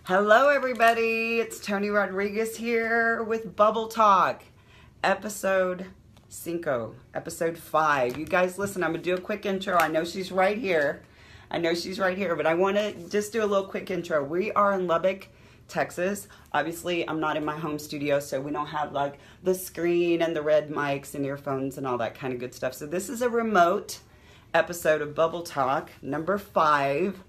Hello everybody, it's Tony Rodriguez here with Bubble Talk, episode 5. You guys listen, I'm going to do a quick intro. I know she's right here, but I want to just do a little quick intro. We are in Lubbock, Texas. Obviously, I'm not in my home studio, so we don't have like the screen and the red mics and earphones and all that kind of good stuff. So this is a remote episode of Bubble Talk, number 5.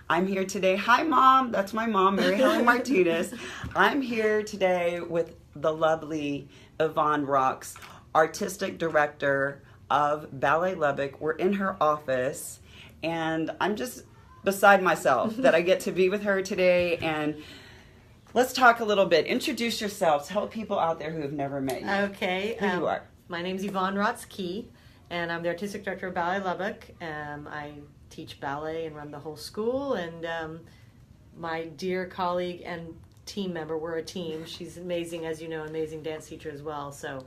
I'm here today. Hi, Mom. That's my mom, Mary Helen Martinez. I'm here today with the lovely Yvonne Racz, Artistic Director of Ballet Lubbock. We're in her office, and I'm just beside myself that I get to be with her today. And let's talk a little bit. Introduce yourself. Tell people out there who have never met you. Okay. Who you are. My name's Yvonne Racz Key, and I'm the Artistic Director of Ballet Lubbock. I teach ballet and run the whole school, and my dear colleague and team member, we're a team. She's amazing, as you know, amazing dance teacher as well. So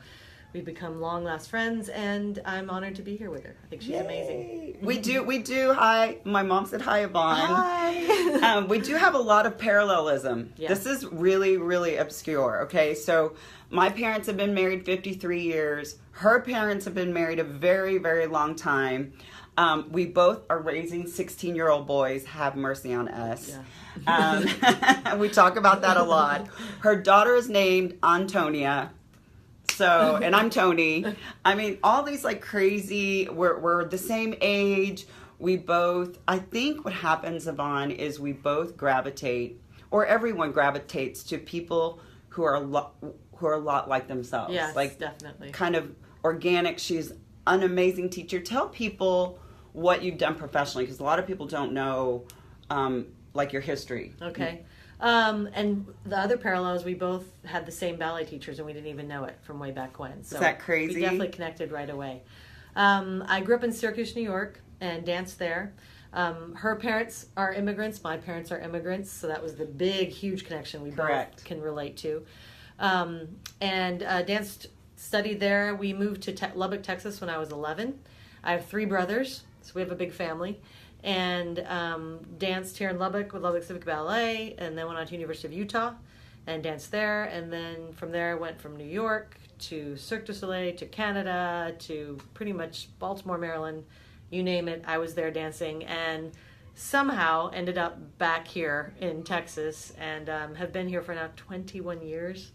we've become long-last friends, and I'm honored to be here with her. I think she's amazing. We do. Hi. My mom said hi, Yvonne. Hi. We do have a lot of parallelism. Yeah. This is really, really obscure, okay? So my parents have been married 53 years. Her parents have been married a very, very long time. We both are raising 16-year-old boys. Have mercy on us. Yeah. We talk about that a lot. Her daughter is named Antonia. So, and I'm Tony. I mean, all these like crazy, we're the same age. We both, I think what happens, Yvonne, is we both gravitate, or everyone gravitates to people who are a lot like themselves. Yes, like, definitely. Kind of organic. She's an amazing teacher. Tell people what you've done professionally, because a lot of people don't know like your history. Okay. And the other parallel is we both had the same ballet teachers, and we didn't even know it from way back when. So is that crazy? We definitely connected right away. I grew up in Syracuse, New York, and danced there. Her parents are immigrants. My parents are immigrants. So that was the big, huge connection we both can relate to. Studied there. We moved to Lubbock, Texas when I was 11. I have 3 brothers, so we have a big family. And danced here in Lubbock with Lubbock Civic Ballet, and then went on to University of Utah and danced there. And then from there I went from New York to Cirque du Soleil to Canada to pretty much Baltimore, Maryland, you name it, I was there dancing, and somehow ended up back here in Texas, and have been here for now 21 years.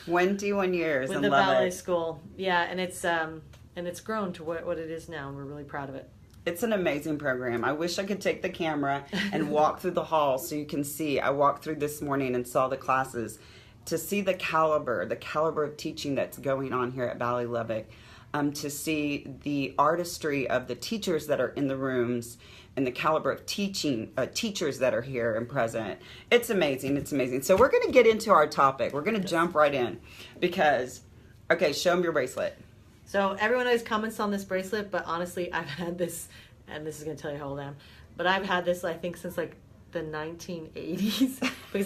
21 years with the ballet school. Yeah, and it's grown to what it is now, and we're really proud of it. It's an amazing program. I wish I could take the camera and walk through the hall so you can see. I walked through this morning and saw the classes to see the caliber of teaching that's going on here at Ballet Lubbock, to see the artistry of the teachers that are in the rooms and the caliber of teachers that are here and present. It's amazing. It's amazing. So we're going to get into our topic. We're going to jump right in because, okay, show them your bracelet. So everyone always comments on this bracelet, but honestly, I've had this, and this is going to tell you how old I am, but I've had this, I think, since like the 1980s, because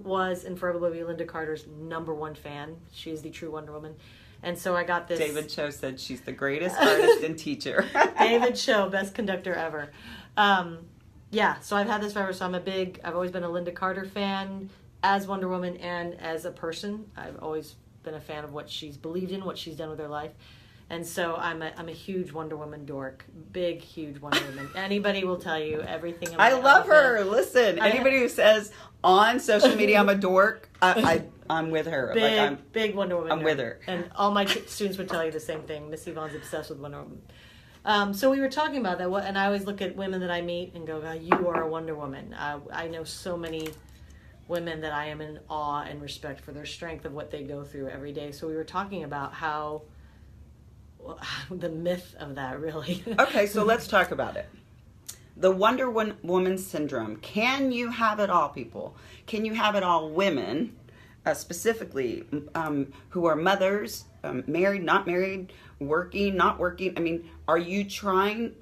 was, and forever will be Linda Carter's #1 fan. She is the true Wonder Woman. And so I got this. David Cho said she's the greatest artist and teacher. David Cho, best conductor ever. So I've had this forever, so I've always been a Linda Carter fan as Wonder Woman and as a person. I've always been a fan of what she's believed in, what she's done with her life, and so I'm a huge Wonder Woman dork, big, huge Wonder Woman. Anybody will tell you everything about I love her. Listen, anybody who says on social media I'm a dork, I'm with her. Big Wonder Woman. I'm with her, and all my students would tell you the same thing. Miss Yvonne's obsessed with Wonder Woman. So we were talking about that, and I always look at women that I meet and go, "You are a Wonder Woman." I know so many women that I am in awe and respect for their strength of what they go through every day. So we were talking about how the myth of that, really. Okay, so let's talk about it. The Wonder Woman syndrome. Can you have it all, people? Can you have it all, women, specifically, who are mothers, married, not married, working, not working? I mean,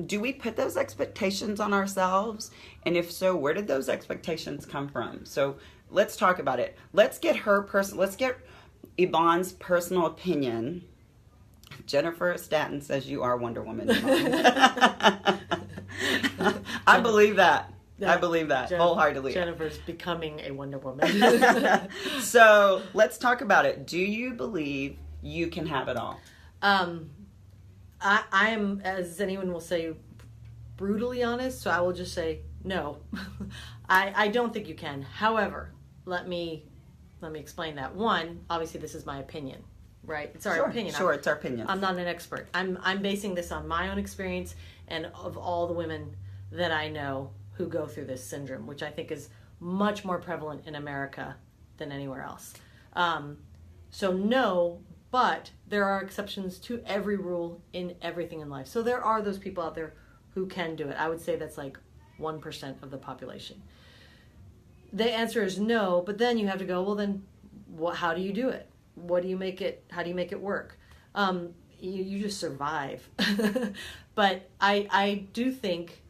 do we put those expectations on ourselves? And if so, where did those expectations come from? So let's talk about it. Let's get Yvonne's personal opinion. Jennifer Staten says you are Wonder Woman. I believe that. I believe that wholeheartedly. Jennifer's becoming a Wonder Woman. So let's talk about it. Do you believe you can have it all? I am, as anyone will say, brutally honest, so I will just say no. I don't think you can. However, let me explain that. One, obviously this is my opinion, right? It's our opinion. Sure, it's our opinion. I'm not an expert. I'm basing this on my own experience and of all the women that I know who go through this syndrome, which I think is much more prevalent in America than anywhere else. So no, but there are exceptions to every rule in everything in life. So there are those people out there who can do it. I would say that's like 1% of the population. The answer is no, but then you have to go, well then, how do you do it? How do you make it work? You just survive. But I do think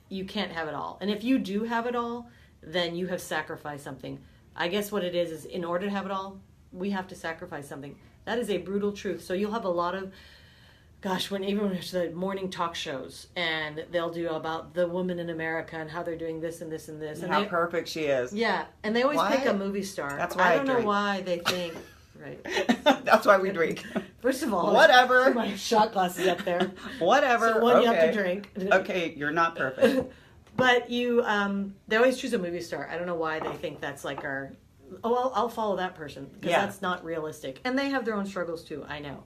you can't have it all. And if you do have it all, then you have sacrificed something. I guess what it is in order to have it all, we have to sacrifice something. That is a brutal truth. So you'll have a lot of, even when it's the morning talk shows, and they'll do about the woman in America and how they're doing this and this and this. And how perfect she is. Yeah, and they always pick a movie star. That's why I don't know why they think, right. That's why we drink. First of all, whatever. My shot glasses up there. Whatever. So one you have to drink. Okay, you're not perfect. But they always choose a movie star. I don't know why they think that's like I'll follow that person, because that's not realistic. And they have their own struggles too, I know.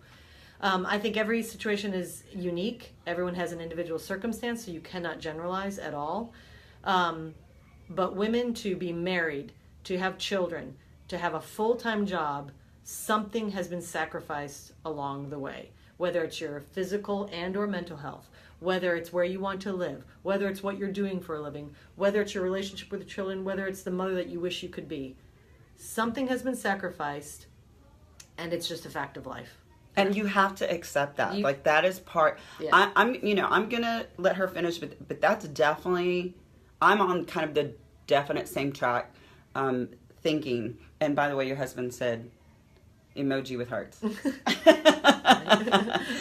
I think every situation is unique. Everyone has an individual circumstance, so you cannot generalize at all. But women, to be married, to have children, to have a full-time job, something has been sacrificed along the way. Whether it's your physical and or mental health, whether it's where you want to live, whether it's what you're doing for a living, whether it's your relationship with the children, whether it's the mother that you wish you could be. Something has been sacrificed, and it's just a fact of life. And you have to accept that. That is part. Yeah. I'm gonna let her finish, but that's definitely. I'm on kind of the definite same track, thinking. And by the way, your husband said emoji with hearts.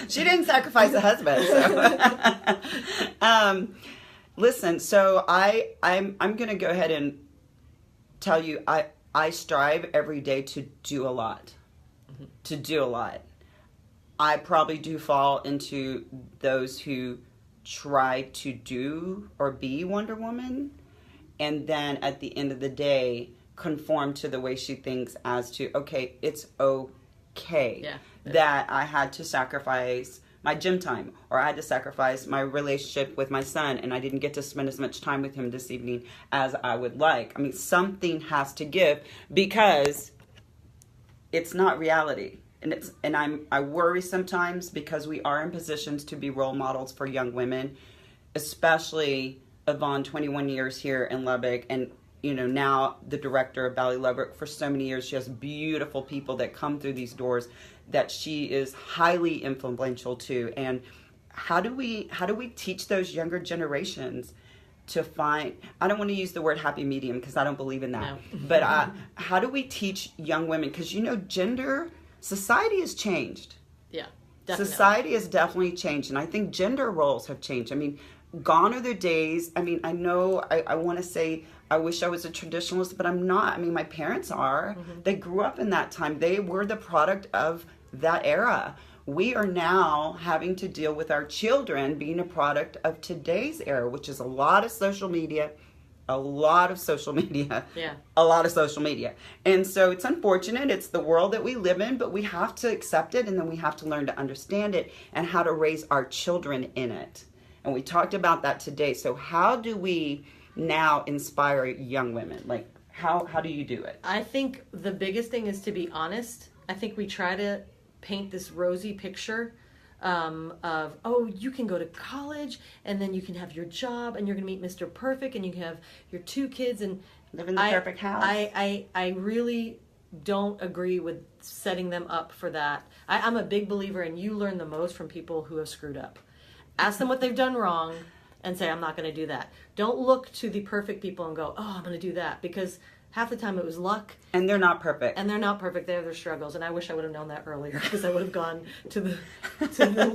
She didn't sacrifice a husband. So. Listen, so I'm gonna go ahead and tell you I strive every day to do a lot. Mm-hmm. To do a lot. I probably do fall into those who try to do or be Wonder Woman, and then at the end of the day conform to the way she thinks as to, okay, it's okay that I had to sacrifice my gym time, or I had to sacrifice my relationship with my son, and I didn't get to spend as much time with him this evening as I would like. I mean, something has to give, because it's not reality. And I worry sometimes, because we are in positions to be role models for young women, especially Yvonne, 21 years here in Lubbock, and now the director of Ballet Lubbock for so many years. She has beautiful people that come through these doors that she is highly influential to. And how do we teach those younger generations to find, I don't want to use the word happy medium because I don't believe in that. No. But how do we teach young women? Because society has changed. Yeah, definitely. Society has definitely changed. And I think gender roles have changed. I mean, gone are the days. I mean, I know I want to say I wish I was a traditionalist, but I'm not. I mean, my parents are. Mm-hmm. They grew up in that time. They were the product of that era. We are now having to deal with our children being a product of today's era, which is a lot of social media. A lot of social media. Yeah. A lot of social media. And so it's unfortunate. It's the world that we live in, but we have to accept it, and then we have to learn to understand it and how to raise our children in it. And we talked about that today. So how do we now inspire young women? Like, how do you do it? I think the biggest thing is to be honest. I think we try to paint this rosy picture of, you can go to college and then you can have your job and you're going to meet Mr. Perfect and you can have your 2 kids and live in the perfect house. I really don't agree with setting them up for that. I'm a big believer in you learn the most from people who have screwed up. Ask them what they've done wrong and say, I'm not going to do that. Don't look to the perfect people and go, I'm going to do that, because half the time it was luck. And they're not perfect. And they're not perfect. They have their struggles. And I wish I would have known that earlier, because I would have gone to the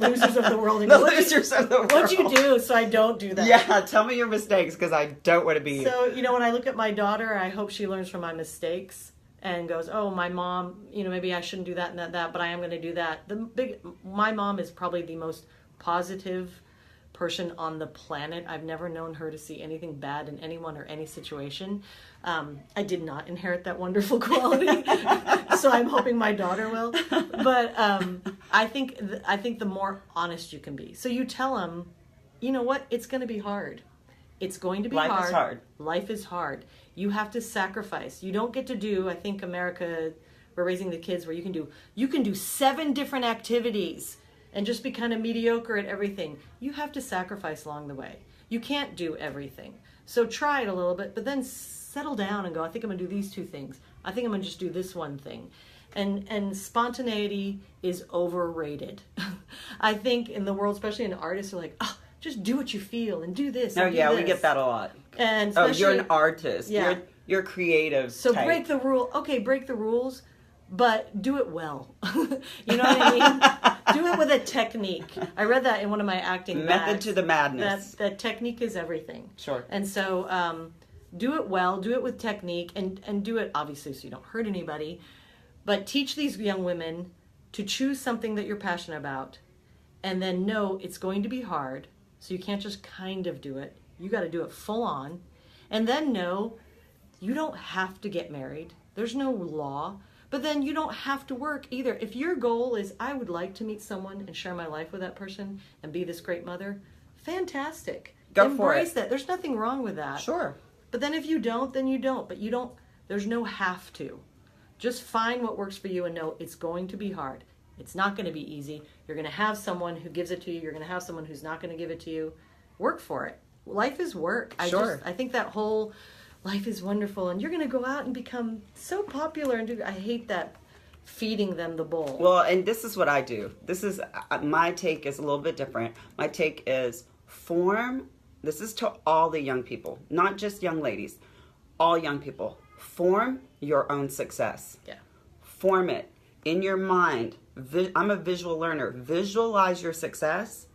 losers of the world. And The losers of the world. What'd you do so I don't do that? Yeah, tell me your mistakes, because I don't want to be you. So, you know, when I look at my daughter, I hope she learns from my mistakes and goes, oh, my mom, you know, maybe I shouldn't do that and that, but I am going to do that. My mom is probably the most positive person on the planet. I've never known her to see anything bad in anyone or any situation. I did not inherit that wonderful quality, so I'm hoping my daughter will. But I think the more honest you can be. So you tell them, you know what, it's going to be hard. It's going to be hard. Life is hard. Life is hard. You have to sacrifice. You don't get to do, I think America, we're raising the kids where you can do 7 different activities and just be kind of mediocre at everything. You have to sacrifice along the way. You can't do everything. So try it a little bit, but then settle down and go, I think I'm going to do these 2 things. I think I'm going to just do this one thing. And spontaneity is overrated. I think in the world, especially in artists, are like, oh, just do what you feel and do this. Oh, and do yeah, this. we get that a lot. And you're an artist. Yeah. You're creative. So type. break the rule. Okay, break the rules, but do it well. You know what I mean? Do it with a technique. I read that in one of my acting Method to the madness. That technique is everything. Sure. And so do it well, do it with technique, and do it obviously so you don't hurt anybody. But teach these young women to choose something that you're passionate about, and then know it's going to be hard. So you can't just kind of do it. You got to do it full on. And then know you don't have to get married. There's no law. But then you don't have to work either. If your goal is, I would like to meet someone and share my life with that person and be this great mother, fantastic. Go for it. Embrace that. There's nothing wrong with that. Sure. But then if you don't, then you don't. But there's no have to. Just find what works for you and know it's going to be hard. It's not going to be easy. You're going to have someone who gives it to you. You're going to have someone who's not going to give it to you. Work for it. Life is work. Sure. I think that whole life is wonderful and you're going to go out and become so popular and I hate that feeding them the bowl. Well, and this is what I do. This is my take is a little bit different. My take is this is to all the young people, not just young ladies, all young people. Form your own success. Yeah. Form it in your mind. I'm a visual learner. Visualize your success.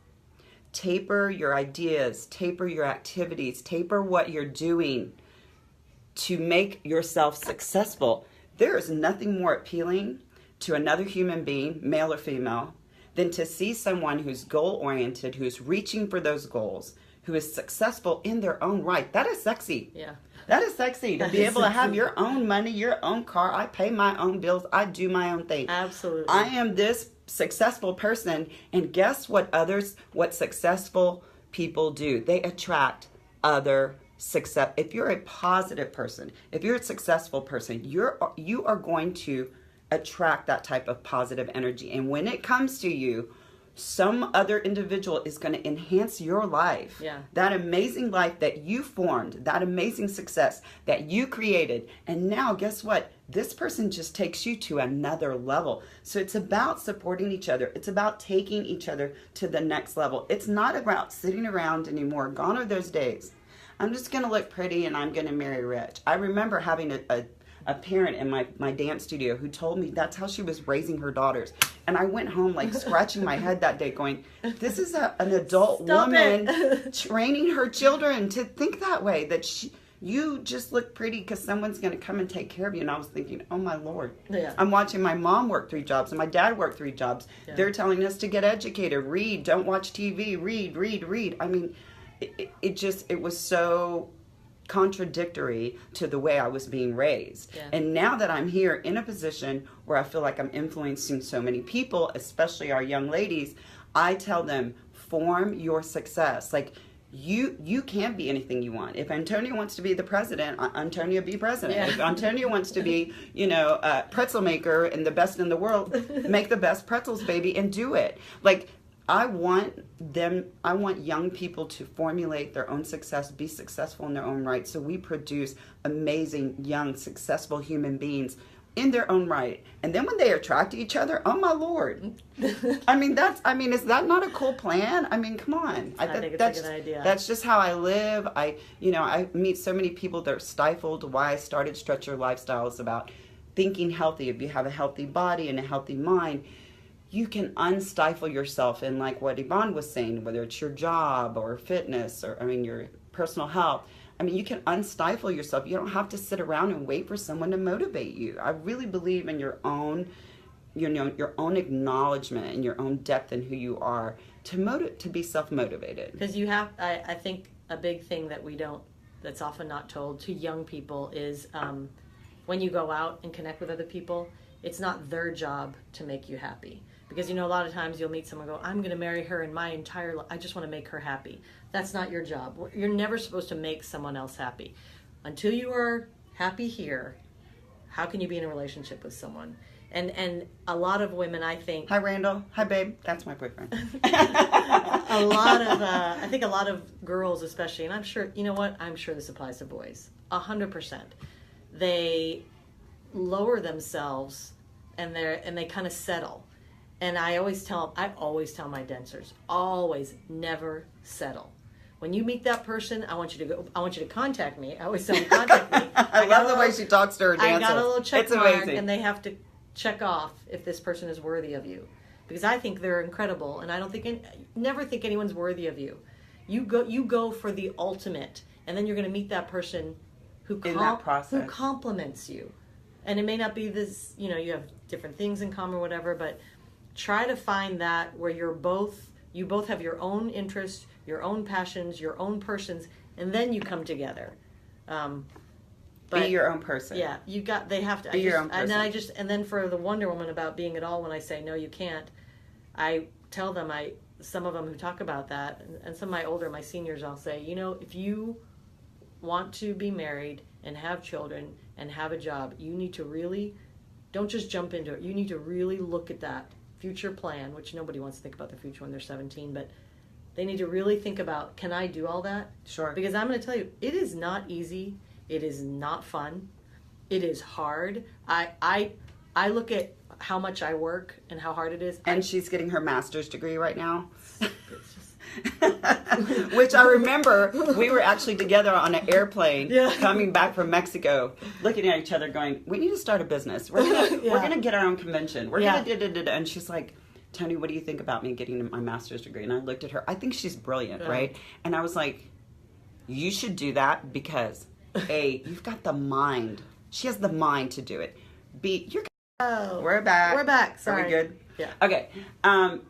Taper your ideas, taper your activities, taper what you're doing to make yourself successful. There is nothing more appealing to another human being, male or female, than to see someone who's goal-oriented, who's reaching for those goals, who is successful in their own right. That is sexy. Yeah. That is sexy to be able to have your own money, your own car. I pay my own bills. I do my own thing. Absolutely. I am this successful person, and guess what successful people do? They attract other success. If you're a positive person, if you're a successful person, you are going to attract that type of positive energy. And when it comes to you, some other individual is going to enhance your life. Yeah. That amazing life that you formed, that amazing success that you created. And now guess what? This person just takes you to another level. So it's about supporting each other. It's about taking each other to the next level. It's not about sitting around anymore. Gone are those days. I'm just going to look pretty and I'm going to marry rich. I remember having a parent in my dance studio who told me that's how she was raising her daughters. And I went home like scratching my head that day going, this is an adult woman training her children to think that way, that you just look pretty because someone's going to come and take care of you. And I was thinking, oh my Lord. Yeah. I'm watching my mom work 3 jobs and my dad work 3 jobs. Yeah. They're telling us to get educated, read, don't watch TV, read. I mean, it was so contradictory to the way I was being raised. Yeah. And now that I'm here in a position where I feel like I'm influencing so many people, especially our young ladies, I tell them, form your success. Like, you can be anything you want. If Antonio wants to be the president, Antonio be president. Yeah. If Antonio wants to be, a pretzel maker and the best in the world, make the best pretzels, baby, and do it. Like, I want young people to formulate their own success, be successful in their own right, so we produce amazing, young, successful human beings in their own right. And then when they attract each other, oh my Lord. I mean, is that not a cool plan? I mean, come on. I think it's a good idea. That's just how I live. I meet so many people that are stifled. Why I started Stretch Your Lifestyle is about thinking healthy. If you have a healthy body and a healthy mind, you can unstifle yourself in, like what Yvonne was saying, whether it's your job or fitness or, your personal health. You can unstifle yourself. You don't have to sit around and wait for someone to motivate you. I really believe in your own, your own acknowledgement and your own depth in who you are to be self-motivated. Because I think a big thing that's often not told to young people is when you go out and connect with other people, it's not their job to make you happy. Because, a lot of times you'll meet someone and go, I'm going to marry her in my entire life. I just want to make her happy. That's not your job. You're never supposed to make someone else happy. Until you are happy here, how can you be in a relationship with someone? And a lot of women, I think... Hi, Randall. Hi, babe. That's my boyfriend. I think a lot of girls especially, and I'm sure, I'm sure this applies to boys, 100%. They lower themselves and they kind of settle. And I always tell my dancers, always never settle. When you meet that person, I want you to contact me. I always tell them, contact me. I love the way she talks to her dancers. I got a little check mark, amazing. and they have to check off if this person is worthy of you. Because I think they're incredible, and I never think anyone's worthy of you. You go for the ultimate, and then you're going to meet that person who compliments you. And it may not be this, you have different things in common or whatever, but try to find that where you both have your own interests, your own passions, your own persons, and then you come together. Be your own person. Yeah, they have to be your own person. And then for the Wonder Woman about being it all, when I say no, you can't, I tell them, some of them who talk about that, and some of my seniors, I'll say, if you want to be married and have children and have a job, you need to really, don't just jump into it. You need to really look at that future plan, which nobody wants to think about the future when they're 17, but they need to really think about, can I do all that? Sure. Because I'm going to tell you, it is not easy. It is not fun. It is hard. I look at how much I work and how hard it is. And she's getting her master's degree right now. Which I remember we were actually together on an airplane coming back from Mexico, looking at each other going, we need to start a business. We're gonna get our own convention. We're gonna and she's like, Tony, what do you think about me getting my master's degree? And I looked at her, I think she's brilliant, right? And I was like, you should do that because A, you've got the mind. She has the mind to do it. B, you're We're back. Sorry. Are we good? Yeah. Okay.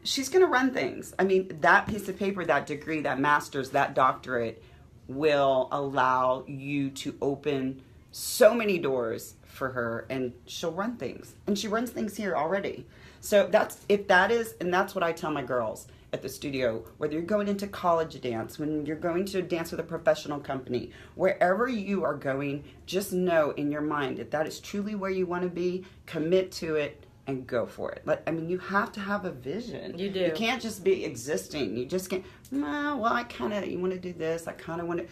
She's going to run things. That piece of paper, that degree, that master's, that doctorate will allow you to open so many doors for her, and she'll run things. And she runs things here already. So that's what I tell my girls at the studio, whether you're going into college dance, when you're going to dance with a professional company, wherever you are going, just know in your mind if that is truly where you want to be, commit to it and go for it. You have to have a vision. You do. You can't just be existing. You just can't, you want to do this, I kind of want to.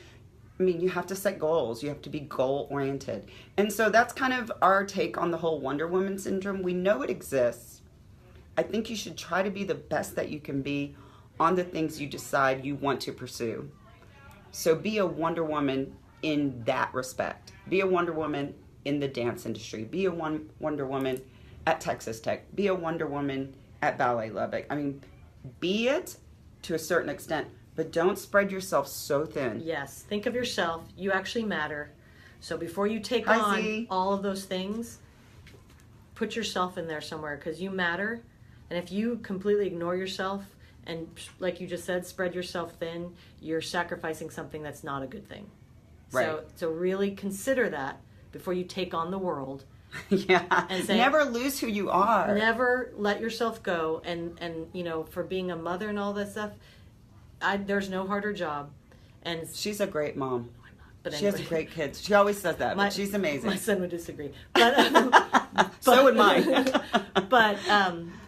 You have to set goals. You have to be goal-oriented. And so that's kind of our take on the whole Wonder Woman syndrome. We know it exists. I think you should try to be the best that you can be on the things you decide you want to pursue. So be a Wonder Woman in that respect. Be a Wonder Woman in the dance industry. Be a Wonder Woman at Texas Tech. Be a Wonder Woman at Ballet Lubbock. Be it to a certain extent, but don't spread yourself so thin. Yes. Think of yourself. You actually matter. So before you take on all of those things, put yourself in there somewhere because you matter. And if you completely ignore yourself and, like you just said, spread yourself thin, you're sacrificing something that's not a good thing. Right. So really consider that before you take on the world. Yeah. And say, never lose who you are. Never let yourself go. And for being a mother and all that stuff, there's no harder job. And she's a great mom. But she has great kids. She always says that, but she's amazing. My son would disagree. But, so would mine. But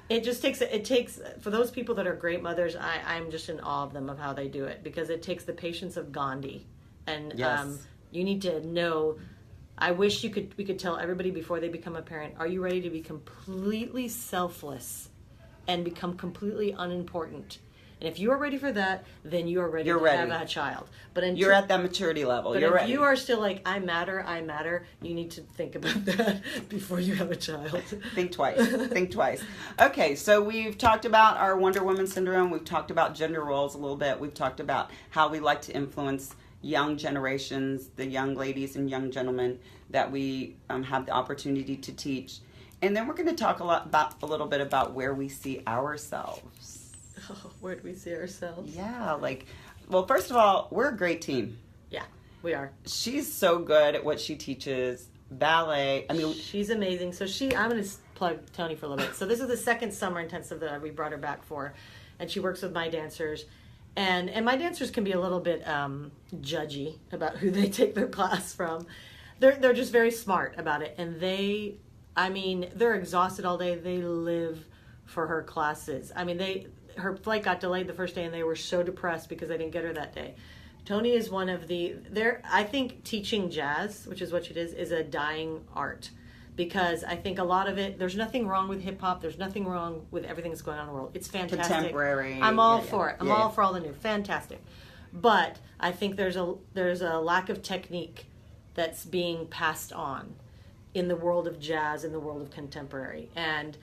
it takes, for those people that are great mothers, I'm just in awe of them, of how they do it, because it takes the patience of Gandhi. And yes. You need to know, I wish we could tell everybody before they become a parent, are you ready to be completely selfless and become completely unimportant? And if you are ready for that, then you are ready to have a child. But until, you're at that maturity level. But you're if ready. you are still like, I matter, you need to think about that before you have a child. Think twice. Think twice. Okay, so we've talked about our Wonder Woman syndrome. We've talked about gender roles a little bit. We've talked about how we like to influence young generations, the young ladies and young gentlemen that we have the opportunity to teach. And then we're going to talk a little bit about where we see ourselves. Oh, where do we see ourselves? Yeah, well, first of all, we're a great team. Yeah, we are. She's so good at what she teaches. Ballet. I mean, she's amazing. So I'm going to plug Tony for a little bit. So this is the second summer intensive that we brought her back for, and she works with my dancers. And my dancers can be a little bit judgy about who they take their class from. They're just very smart about it, and they're exhausted all day. They live for her classes. I mean, her flight got delayed the first day, and they were so depressed because they didn't get her that day. Tony is one of I think teaching jazz, which is what she does, is a dying art. Because I think a lot of it, there's nothing wrong with hip hop. There's nothing wrong with everything that's going on in the world. It's fantastic. Contemporary. I'm all for it. I'm all for all the new. Fantastic. But I think there's a lack of technique that's being passed on in the world of jazz, in the world of contemporary. And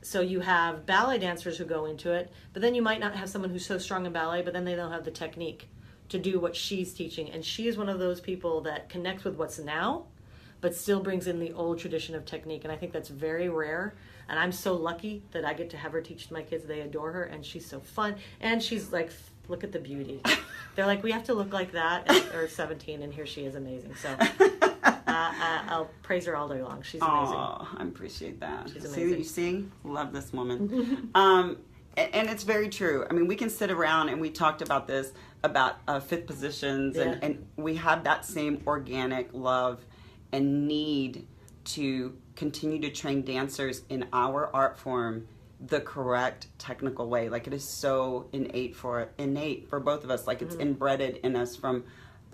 so you have ballet dancers who go into it, but then you might not have someone who's so strong in ballet, but then they don't have the technique to do what she's teaching. And she is one of those people that connects with what's now, but still brings in the old tradition of technique. And I think that's very rare. And I'm so lucky that I get to have her teach my kids. They adore her, and she's so fun. And she's like, look at the beauty. They're like, we have to look like that. Or 17, and here she is, amazing. So I'll praise her all day long. She's amazing. Oh, I appreciate that. She's amazing. You see? Love this woman. And it's very true. I mean, we can sit around, and we talked about this, about fifth positions, and we have that same organic love and need to continue to train dancers in our art form the correct technical way. Like, it is so innate for both of us. Like, it's inbred in us from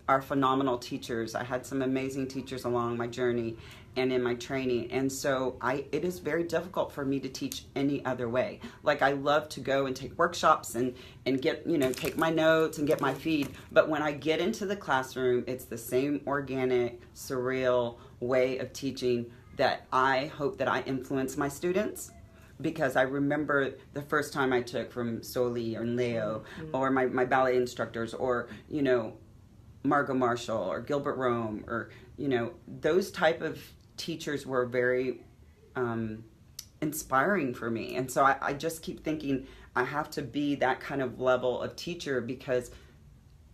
our phenomenal teachers. I had some amazing teachers along my journey and in my training, and so it is very difficult for me to teach any other way. Like, I love to go and take workshops and get, take my notes and get my feed, but when I get into the classroom, it's the same organic, surreal way of teaching that I hope that I influence my students. Because I remember the first time I took from Soli or Leo or my ballet instructors, or Margot Marshall or Gilbert Rome, or those type of teachers were very inspiring for me. And so I just keep thinking I have to be that kind of level of teacher, because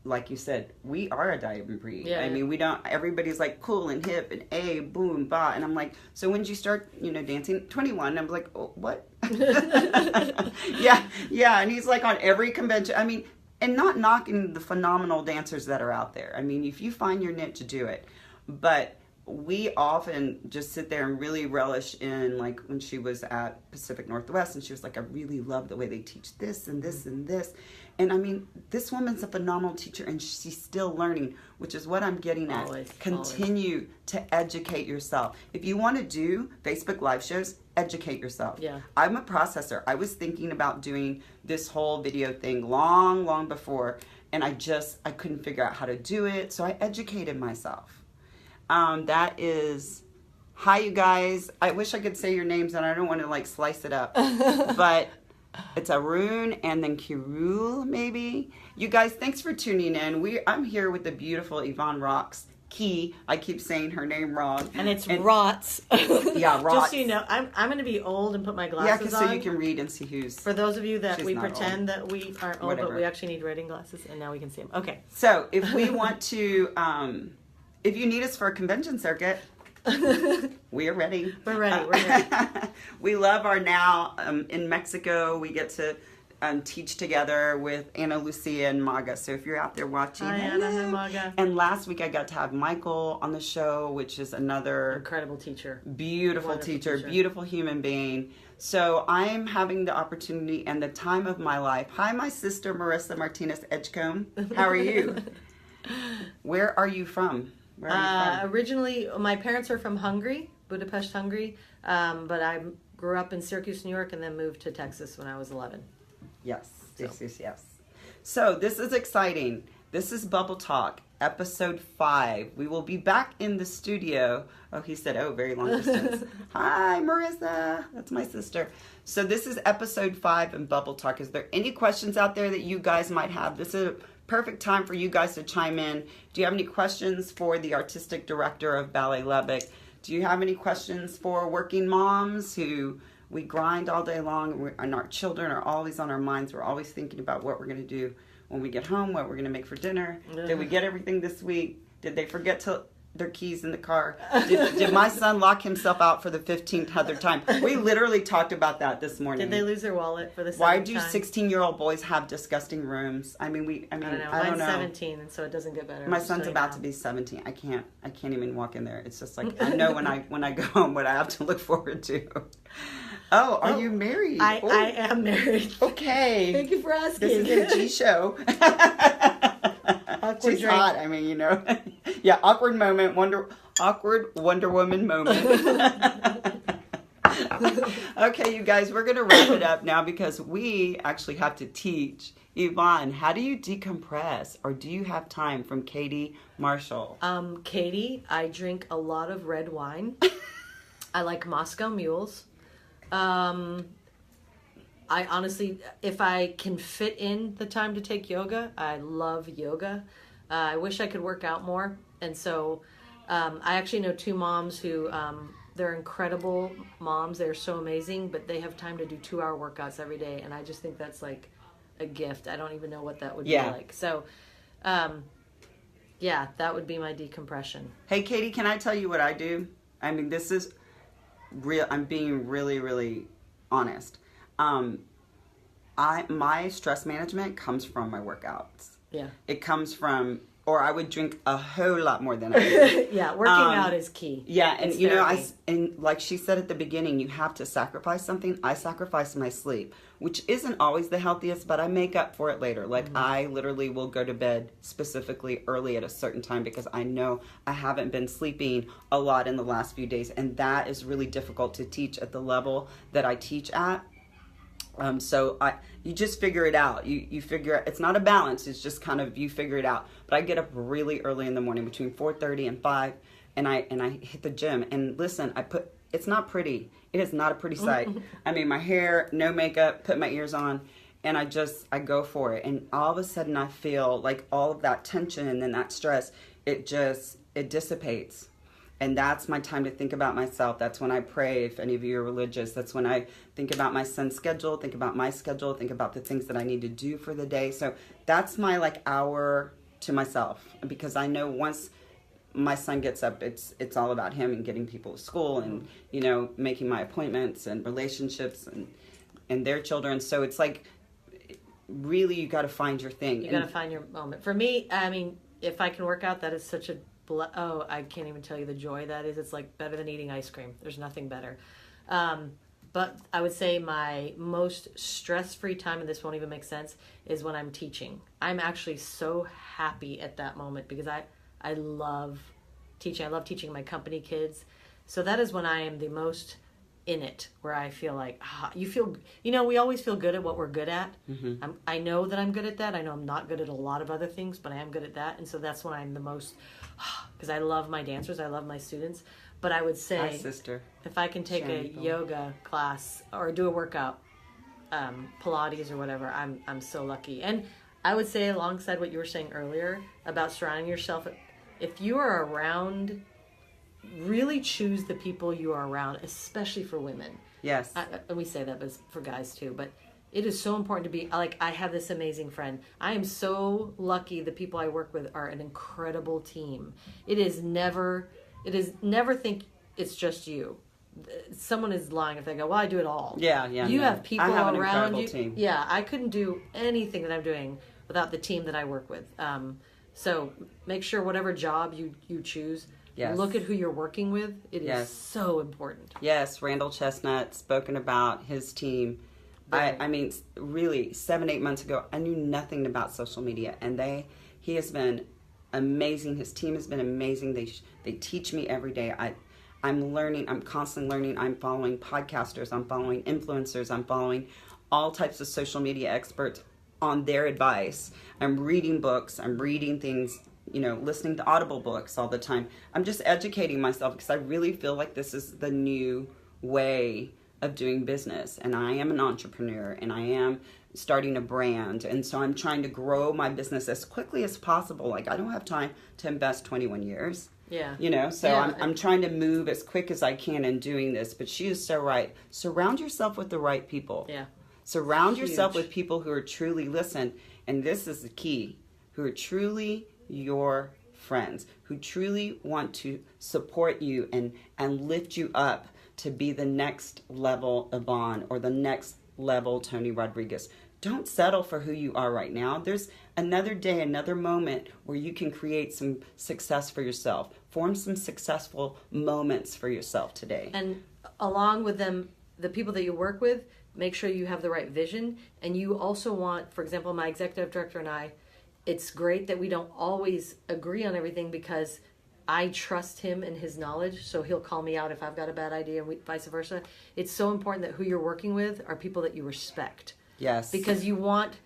like you said, we are a diamond breed. Yeah. I mean, everybody's like cool and hip and boom, ba. And I'm like, so when did you start, dancing? 21. And I'm like, oh, what? Yeah. And he's like on every convention. I mean, and not knocking the phenomenal dancers that are out there. I mean, if you find your niche, do it. But we often just sit there and really relish in, like when she was at Pacific Northwest, and she was like, I really love the way they teach this and this and this. And I mean, this woman's a phenomenal teacher, and she's still learning, which is what I'm getting at. Continue to educate yourself. If you want to do Facebook Live shows, educate yourself. Yeah. I'm a processor. I was thinking about doing this whole video thing long before, and I couldn't figure out how to do it, so I educated myself. That is, hi you guys. I wish I could say your names, and I don't want to slice it up, but it's Arun and then Kirul, maybe. You guys, thanks for tuning in. I'm here with the beautiful Yvonne Racz Key. I keep saying her name wrong. And it's Racz. Yeah, Racz. Just so you know, I'm going to be old and put my glasses on. So you can read and see who's. For those of you that we pretend that we aren't old, but we actually need reading glasses, and now we can see them. Okay. So if we want to, if you need us for a convention circuit, we are ready. We're ready. We love our now in Mexico. We get to teach together with Ana Lucia and Maga. So if you're out there watching, hi Ana, hi Maga. And last week I got to have Michael on the show, which is another incredible teacher, beautiful teacher, beautiful human being. So I'm having the opportunity and the time of my life. Hi, my sister Marissa Martinez Edgecombe. How are you? Where are you from? Where are you from? Originally, my parents are from Hungary, Budapest, Hungary, but I grew up in Syracuse, New York, and then moved to Texas when I was 11. Yes. So this is exciting. This is Bubble Talk, episode 5. We will be back in the studio. Oh, he said, very long distance. Hi, Marissa. That's my sister. So this is episode 5 in Bubble Talk. Is there any questions out there that you guys might have? This is a perfect time for you guys to chime in. Do you have any questions for the artistic director of Ballet Lubbock? Do you have any questions for working moms who we grind all day long and our children are always on our minds? We're always thinking about what we're going to do when we get home, what we're going to make for dinner. Did we get everything this week? Did they forget their keys in the car? Did my son lock himself out for the 15th other time? We literally talked about that this morning. Did they lose their wallet for the 7th Why do time? 16-year-old boys have disgusting rooms? I don't know. Mine's 17, and so it doesn't get better. My son's about to be 17. I can't even walk in there. It's just like, I know when I go home what I have to look forward to. Oh, are you married? I am married. Okay. Thank you for asking. This is a G show. Awkward She's drink. hot. Yeah, awkward moment. Awkward Wonder Woman moment. Okay, you guys, we're going to wrap it up now because we actually have to teach. Yvonne, how do you decompress, or do you have time? From Katie Marshall. Katie, I drink a lot of red wine. I like Moscow mules. I honestly, if I can fit in the time to take yoga, I love yoga. I wish I could work out more. And so I actually know 2 moms who, they're incredible moms. They're so amazing, but they have time to do 2-hour workouts every day. And I just think that's like a gift. I don't even know what that would be like. So, that would be my decompression. Hey, Katie, can I tell you what I do? This is real. I'm being really, really honest. My stress management comes from my workouts. Yeah. It comes from, or I would drink a whole lot more than I do. Yeah, working out is key. Yeah, and it's and like she said at the beginning, you have to sacrifice something. I sacrifice my sleep, which isn't always the healthiest, but I make up for it later. Like I literally will go to bed specifically early at a certain time because I know I haven't been sleeping a lot in the last few days, and that is really difficult to teach at the level that I teach at. You just figure it out. You figure it's not a balance. It's just kind of, you figure it out. But I get up really early in the morning between 4:30 and 5 and I hit the gym. And listen, it's not pretty. It is not a pretty sight. My hair, no makeup, put my ears on, and I go for it. And all of a sudden I feel like all of that tension and then that stress, it dissipates. And that's my time to think about myself. That's when I pray, if any of you are religious. That's when I think about my son's schedule, think about my schedule, think about the things that I need to do for the day. So that's my hour to myself. Because I know once my son gets up, it's all about him and getting people to school and, making my appointments and relationships and their children. So it's like, really, you got to find your thing. You got to find your moment. For me, if I can work out, that is such a I can't even tell you the joy that is. It's like better than eating ice cream. There's nothing better. But I would say my most stress-free time, and this won't even make sense, is when I'm teaching. I'm actually so happy at that moment because I love teaching. I love teaching my company kids. So that is when I am the most in it, where I feel like, we always feel good at what we're good at. Mm-hmm. I know that I'm good at that. I know I'm not good at a lot of other things, but I am good at that. And so that's when I'm the most, because I love my dancers, I love my students. But I would say, hi, sister. If I can take a yoga class or do a workout, Pilates or whatever, I'm so lucky. And I would say, alongside what you were saying earlier about surrounding yourself, if you are around, really choose the people you are around, especially for women. Yes. And we say that, but it's for guys too. But it is so important to be, I have this amazing friend. I am so lucky the people I work with are an incredible team. It is never think it's just you. Someone is lying if they go, well, I do it all. Yeah. You have people I have around an you. Team. Yeah, I couldn't do anything that I'm doing without the team that I work with. So make sure whatever job you choose, look at who you're working with. It is so important. Yes, Randall Chestnut spoken about his team. Really, 7-8 months ago, I knew nothing about social media, and he has been amazing. His team has been amazing. They teach me every day. I'm learning. I'm constantly learning. I'm following podcasters. I'm following influencers. I'm following all types of social media experts on their advice. I'm reading books. I'm reading things, listening to Audible books all the time. I'm just educating myself because I really feel like this is the new way of doing business. And I am an entrepreneur and I am starting a brand. And so I'm trying to grow my business as quickly as possible. Like, I don't have time to invest 21 years. Yeah. So yeah. I'm trying to move as quick as I can in doing this. But she is so right. Surround yourself with the right people. Yeah. Surround yourself with people who are truly, listen, and this is the key, who are truly your friends, who truly want to support you and lift you up to be the next level Yvonne or the next level Tony Rodriguez. Don't settle for who you are right now. There's another day, another moment where you can create some success for yourself. Form some successful moments for yourself today. And along with them, the people that you work with, make sure you have the right vision. And you also want, for example, my executive director and I, it's great that we don't always agree on everything because I trust him and his knowledge, so he'll call me out if I've got a bad idea and vice versa. It's so important that who you're working with are people that you respect. Yes. Because you want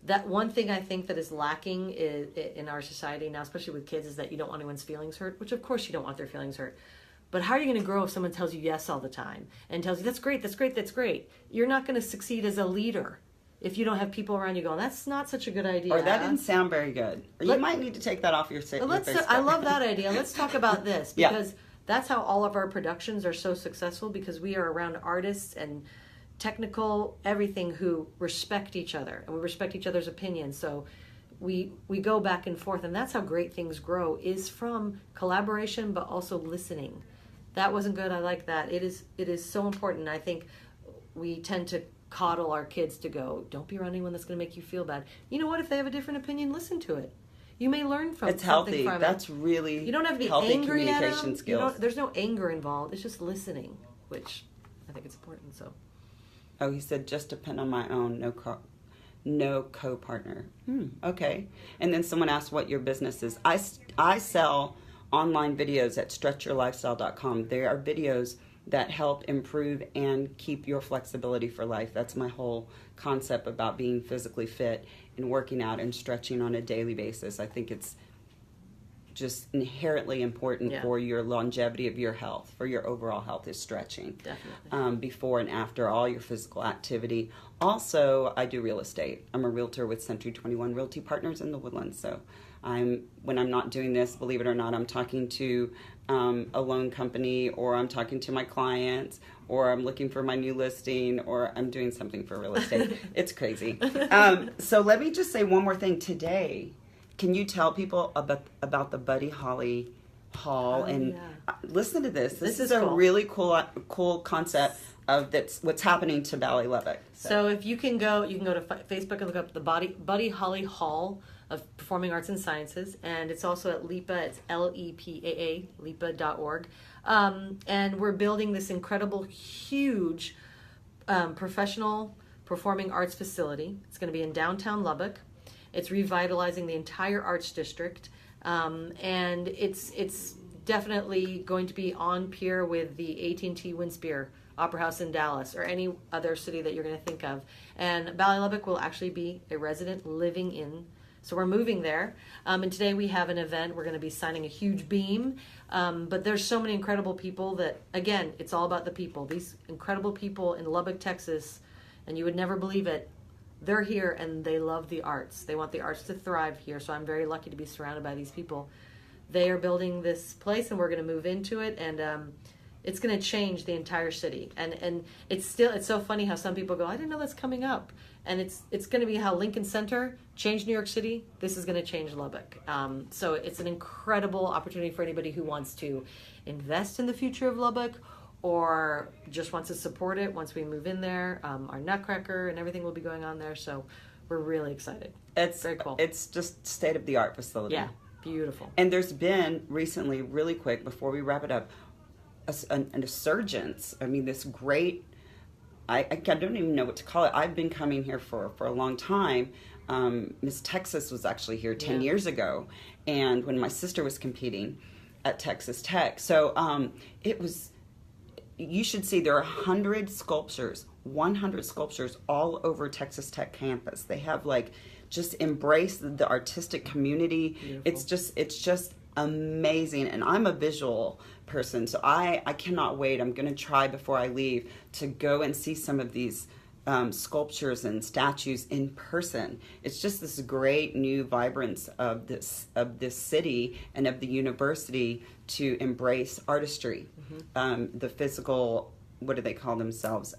that. One thing I think that is lacking in our society now, especially with kids, is that you don't want anyone's feelings hurt, which of course you don't want their feelings hurt. But how are you going to grow if someone tells you yes all the time and tells you, that's great, that's great, that's great? You're not going to succeed as a leader if you don't have people around you going, that's not such a good idea. Or that didn't sound very good. Or you might need to take that off your Facebook. I love that idea. Let's talk about this because that's how all of our productions are so successful, because we are around artists and technical everything who respect each other and we respect each other's opinions. So we go back and forth, and that's how great things grow, is from collaboration but also listening. That wasn't good. I like that. It is so important. I think we tend to coddle our kids to go, don't be around anyone that's going to make you feel bad. You know what? If they have a different opinion, listen to it. You may learn from it's something healthy. From That's it. really you don't have to be healthy angry at communication them. skills. There's no anger involved. It's just listening, which I think is important. So. Oh, he said, just depend on my own, no co-partner. Okay. And then someone asked what your business is. I sell online videos at stretchyourlifestyle.com. There are videos that help improve and keep your flexibility for life. That's my whole concept about being physically fit and working out and stretching on a daily basis. I think it's just inherently important for your longevity of your health, for your overall health, is stretching. Definitely. Before and after all your physical activity. Also, I do real estate. I'm a realtor with Century 21 Realty Partners in the Woodlands. So when I'm not doing this, believe it or not, I'm talking to a loan company, or I'm talking to my clients, or I'm looking for my new listing, or I'm doing something for real estate. It's crazy. So let me just say one more thing today. Can you tell people about the Buddy Holly Hall? Listen to this. This is cool. A really cool concept of that's what's happening to Ballet Lubbock. So if you can go to Facebook and look up the Buddy Holly Hall of Performing Arts and Sciences, and it's also at LEPA. It's LEPAA, LEPA.org. And we're building this incredible, huge professional performing arts facility. It's going to be in downtown Lubbock. It's revitalizing the entire arts district, and it's definitely going to be on peer with the AT&T Winspear Opera House in Dallas, or any other city that you're going to think of. And Ballet Lubbock will actually be a resident living in. So we're moving there. And today we have an event. We're going to be signing a huge beam. But there's so many incredible people that, again, it's all about the people. These incredible people in Lubbock, Texas, and you would never believe it, they're here and they love the arts. They want the arts to thrive here. So I'm very lucky to be surrounded by these people. They are building this place and we're going to move into it. And it's going to change the entire city. And it's so funny how some people go, I didn't know that's coming up. And it's going to be how Lincoln Center changed New York City. This is going to change Lubbock. So it's an incredible opportunity for anybody who wants to invest in the future of Lubbock, or just wants to support it once we move in there. Our Nutcracker and everything will be going on there. So we're really excited. It's very cool. It's just state-of-the-art facility. Yeah, beautiful. And there's been recently, really quick, before we wrap it up, an resurgence. I mean, this great, I don't even know what to call it. I've been coming here for a long time. Miss Texas was actually here 10 years ago, and when my sister was competing at Texas Tech. So it was, you should see, there are 100 sculptures all over Texas Tech campus. They have like just embraced the artistic community. Beautiful. It's just amazing. And I'm a visual person, so I cannot wait. I'm going to try before I leave to go and see some of these sculptures and statues in person. It's just this great new vibrance of this city and of the university to embrace artistry. The physical, what do they call themselves?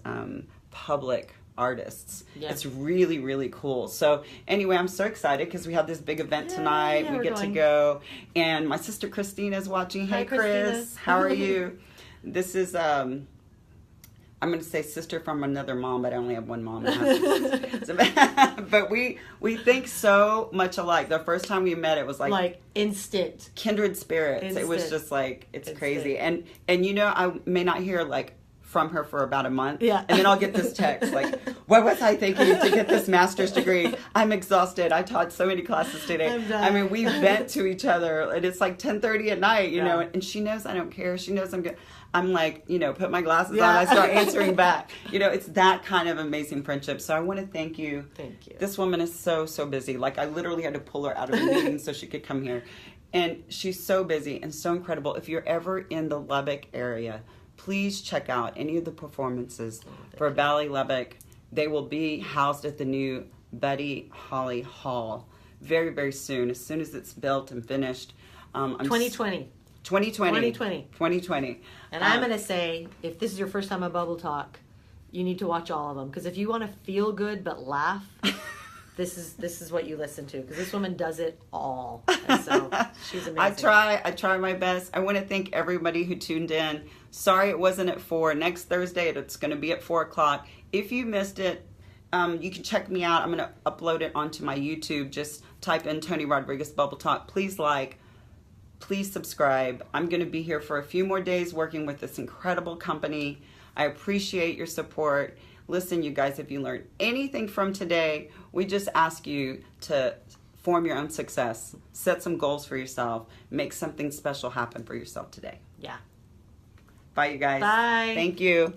Public artists. Yeah. It's really, really cool. So anyway, I'm so excited because we have this big event tonight. We get to go. And my sister Christina is watching. Hey, Chris. How are you? This is, I'm going to say sister from another mom, but I only have one mom. But we think so much alike. The first time we met, it was like instant. Kindred spirits. Instant. It was just like, it's crazy. And you know, I may not hear like from her for about a month. Yeah. And then I'll get this text like, what was I thinking to get this master's degree? I'm exhausted. I taught so many classes today. I'm done. I mean, we vent to each other and it's like 10:30 at night, you know, and she knows I don't care. She knows I'm good. I'm like, you know, put my glasses on. I start answering back. You know, it's that kind of amazing friendship. So I want to thank you. Thank you. This woman is so busy. Like I literally had to pull her out of a meeting so she could come here. And she's so busy and so incredible. If you're ever in the Lubbock area, please check out any of the performances for Ballet Lubbock. They will be housed at the new Buddy Holly Hall very, very soon as it's built and finished. 2020. 2020. And I'm going to say, if this is your first time at Bubble Talk, you need to watch all of them. Because if you want to feel good but laugh, this is what you listen to. Because this woman does it all. And so she's amazing. I try my best. I want to thank everybody who tuned in. Sorry it wasn't at 4. Next Thursday, it's going to be at 4 o'clock. If you missed it, you can check me out. I'm going to upload it onto my YouTube. Just type in Tony Rodriguez Bubble Talk. Please like. Please subscribe. I'm going to be here for a few more days working with this incredible company. I appreciate your support. Listen, you guys, if you learned anything from today, we just ask you to form your own success. Set some goals for yourself. Make something special happen for yourself today. Yeah. Bye, you guys. Bye. Thank you.